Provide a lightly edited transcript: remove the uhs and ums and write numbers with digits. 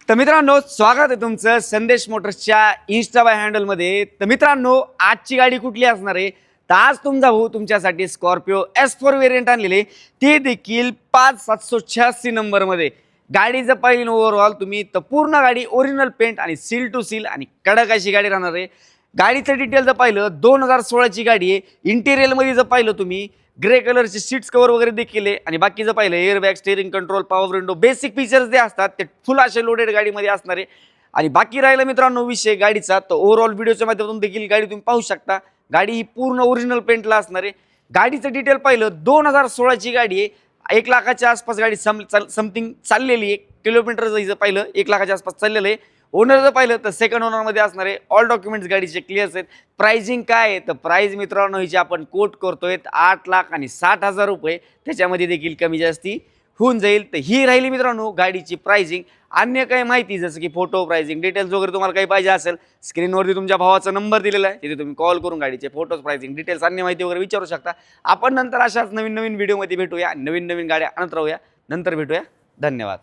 तर मित्रांनो, स्वागत आहे तुमचं संदेश मोटर्सच्या इन्स्टा बाय हँडलमध्ये. तर मित्रांनो, आजची गाडी कुठली असणार आहे? तर आज तुमचा भाऊ तुमच्यासाठी स्कॉर्पिओ S4 व्हेरियंट आणलेली, ते देखील 5786 नंबरमध्ये. गाडी जर पाहिली ओव्हरऑल तुम्ही, तर पूर्ण गाडी ओरिजिनल पेंट आणि सील टू सील आणि कडक अशी गाडी राहणार आहे. गाडीचं डिटेल जर पाहिलं 2016ची गाडी आहे. इंटिरियरमध्ये जर पाहिलं तुम्ही, ग्रे कलरचे सीट्स कवर वगैरे देखील आहे आणि बाकीचं पाहिलं airbag, steering control, power window, basic features जे असतात ते फुल असे लोडेड गाडीमध्ये असणार आहे. आणि बाकी राहिलं मित्रांनो विषय गाडीचा, तर ओव्हरऑल व्हिडिओच्या माध्यमातून देखील गाडी तुम्ही पाहू शकता. गाडी ही पूर्ण ओरिजिनल पेंटला असणार आहे. गाडीचं डिटेल पाहिलं 2016ची गाडी आहे. 1 लाखाच्या आसपास गाडी समथिंग चाललेली आहे. किलोमीटर जर पाहिलं 1 लाखाच्या आसपास चाललेलं आहे. ओनर जर पाहिलं तर सेकंड ओनरमध्ये असणार आहे. ऑल डॉक्युमेंट्स गाडीचे क्लिअर आहेत. प्राइसिंग काय आहे? तर प्राइस मित्रांनो हिची आपण कोट करतोय 8,60,000 रुपये. त्याच्यामध्ये देखील कमी जास्ती होऊन जाईल. तर ही राहिली मित्रांनो गाडीची प्राइसिंग. अन्य काही माहिती जसं की फोटो, प्राइसिंग डिटेल्स वगैरे तुम्हाला काही पाहिजे असेल, स्क्रीनवरती तुमच्या भावाचा नंबर दिलेला आहे, तिथे तुम्ही कॉल करून गाडीचे फोटोज, प्राइसिंग डिटेल्स, अन्य माहिती वगैरे विचारू शकता. आपण नंतर अशाच नवीन नवीन व्हिडिओमध्ये भेटूया, नवीन नवीन गाड्या आणत राहूया. नंतर भेटूया. धन्यवाद.